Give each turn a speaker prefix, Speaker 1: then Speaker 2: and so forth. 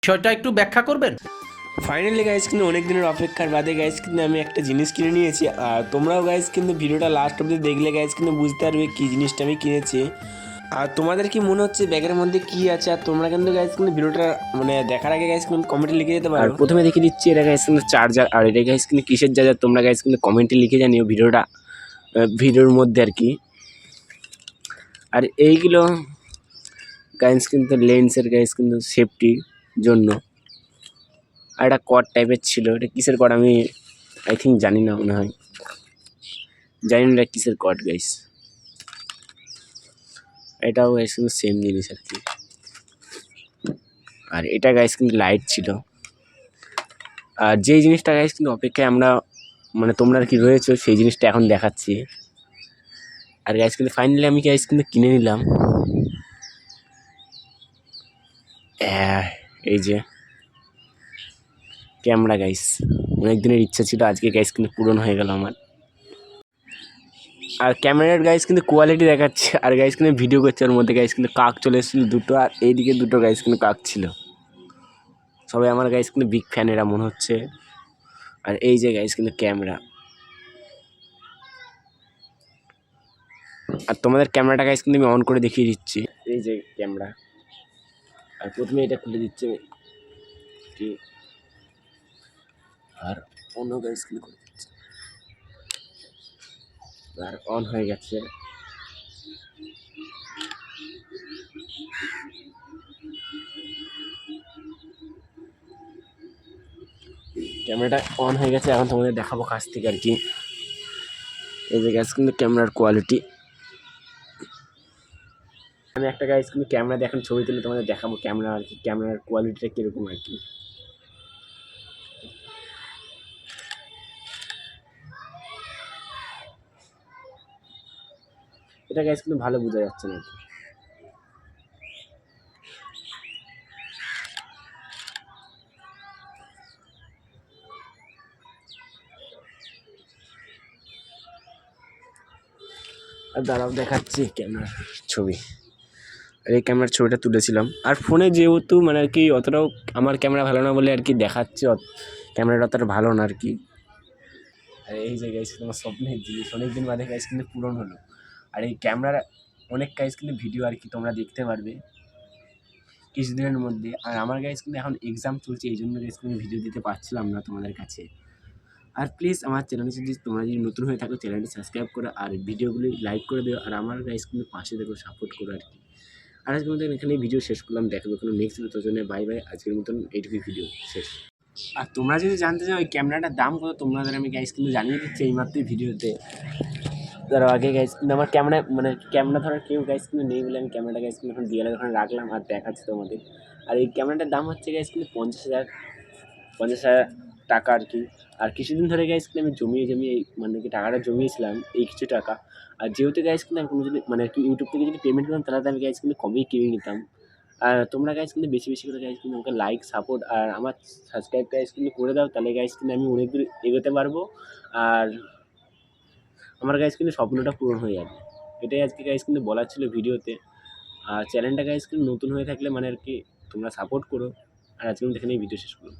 Speaker 1: বিষয়টা একটু ব্যাখ্যা করবেন?
Speaker 2: ফাইনালি গাইজ কিন্তু অনেক দিনের অপেক্ষার বাদে গাইজ কিন্তু আমি একটা জিনিস কিনে নিয়েছি। আর তোমরাও গাইজ কিন্তু ভিডিওটা লাস্ট অবধি দেখলে গাইজ কিন্তু বুঝতে পারবে কী জিনিসটা আমি কিনেছি। আর তোমাদের কি মনে হচ্ছে ব্যাগের মধ্যে কী আছে, আর তোমরা কিন্তু গাইজ কিন্তু ভিডিওটা মানে দেখার আগে গাইজ কিন্তু কমেন্টে লিখে যেতে পারো। আর প্রথমে দেখে দিচ্ছি এটা গাইজ কিন্তু চার্জার, আর এটা গাইজ কিন্তু কিসের চার্জার তোমরা গাইজ কিন্তু কমেন্টে লিখে জানিও ভিডিওর মধ্যে আর কি। আর এইগুলো গাইজ কিন্তু লেন্সের গাইজ কিন্তু সেফটির জন্য। আর একটা কর্ড টাইপের ছিল, এটা কিসের কর্ড আমি আই থিঙ্ক জানি না, মনে হয় জানি না এটা কিসের কর্ড গাইস। এটাও গাইস কিন্তু সেম জিনিস আর কি। আর এটা গাইস কিন্তু লাইট ছিল। আর যেই জিনিসটা গাইস কিন্তু অপেক্ষায় আমরা মানে তোমরা আর কি রয়েছো সেই জিনিসটা এখন দেখাচ্ছি। আর গাইস কিন্তু ফাইনালি আমি গাইস কিন্তু কিনে নিলাম এই যে ক্যামেরা গাইস। অনেক দিনের ইচ্ছা ছিল, আজকে গাইস কিন্তু পূরণ হয়ে গেল আমার। আর ক্যামেরার গাইস কিন্তু কোয়ালিটি দেখাচ্ছে, আর গাইস কিন্তু ভিডিও করছে, ওর মধ্যে গাইস কিন্তু কাক চলে এসেছিল দুটো, আর এইদিকে দুটো গাইস কিন্তু কাক ছিল। সবাই আমার গাইস কিন্তু বিগ ফ্যান এরা মনে হচ্ছে। আর এই যে গাইস কিন্তু ক্যামেরা, আর তোমাদের ক্যামেরাটা গাইস কিন্তু আমি অন করে দেখিয়ে দিচ্ছি। এই যে ক্যামেরা, আর প্রথমে এটা খুলে দিচ্ছে কি, আর অন্য গাইস কিন্তু করে দিচ্ছে, আর অন হয়ে গেছে। ক্যামেরাটা অন হয়ে গেছে, এখন তোমাদের দেখাবো কাছ থেকে আর কি। এই যে গাইস কিন্তু ক্যামেরার কোয়ালিটি। আমি একটা গাইস কিন্তু ক্যামেরা দিয়ে এখন ছবি তুলে তোমাদের দেখাবো ক্যামেরা আর কি, ক্যামেরার কোয়ালিটিটা কীরকম আর কি। এটা গাইস কিন্তু ভালো বোঝা যাচ্ছে না আর কি। আর দাঁড়াও দেখাচ্ছি ক্যামেরার ছবি। আর এই ক্যামেরার ছবিটা তুলেছিলাম, আর ফোনে যেহেতু মানে আর কি অতটাও আমার ক্যামেরা ভালো না বলে আর কি দেখাচ্ছে ক্যামেরাটা অতটা ভালো না আর কি। আর এই যে গাইস তোমার স্বপ্নের জিনিস অনেক দিন বাদে গাইস কিন্তু পূরণ হলো। আর এই ক্যামেরার অনেক গাইস কিন্তু ভিডিও আর কি তোমরা দেখতে পারবে কিছুদিনের মধ্যে। আর আমার গাইস কিন্তু এখন এক্সাম চলছে, এই জন্য গাইস কিন্তু ভিডিও দিতে পারছিলাম না তোমাদের কাছে। আর প্লিজ আমার চ্যানেলে যদি তোমরা যদি নতুন হয়ে থাকো চ্যানেলটি সাবস্ক্রাইব করো, আর ভিডিওগুলি লাইক করে দিও, আর আমার গাইস কিন্তু পাশে দেখো সাপোর্ট করো আর কি। আর আজকের মতন এখানে ভিডিও শেষ করলাম, দেখাবো কোনো নেক্সট ভিডিও, জন্য বাই বাই। আজকের মতন এইটুকুই ভিডিও শেষ। আর তোমরা যদি জানতে চাও এই ক্যামেরাটার দাম কত, তোমাদের আমি গাইস কিন্তু জানিয়ে দিচ্ছি এইমাত্রই ভিডিওতে। তার আগে গাইস কিন্তু আমার ক্যামেরা ধরার কেউ গাইস কিন্তু নেই বলে আমি ক্যামেরাটা গাইস কিন্তু এখন ডিএলআর ওখানে রাখলাম আর দেখাচ্ছি তোমাদের। আর এই ক্যামেরাটার দাম হচ্ছে গাইস কিন্তু 50,000 টাকা আর কি। আর কিছুদিন ধরে গাইস কিন্তু আমি জমিয়ে মানে কি টাকাটা জমিয়েছিলাম এই কিছু টাকা। আর যেহেতু গাইস কিন্তু আমি কোনো যদি মানে কি ইউটিউব থেকে যদি পেমেন্ট করতাম তাহলে আমি গাইস কিন্তু কমেই কিনে নিতাম। আর তোমরা গাইস কিন্তু বেশি বেশি করে গাইস কিন্তু আমাকে লাইক সাপোর্ট আর আমার সাবস্ক্রাইব গাইস কিন্তু করে দাও, তাহলে গাইস কিন্তু আমি অনেক দূর এগোতে পারবো। আর আমার গাইস কিন্তু স্বপ্নটা পূরণ হয়ে যাবে, এটাই আজকে গাইস কিন্তু বলার ছিল ভিডিওতে। আর চ্যানেলটা গাইস কিন্তু নতুন হয়ে থাকলে মানে আর কি তোমরা সাপোর্ট করো। আর আজকে আমি এখানেই ভিডিও শেষ করলাম।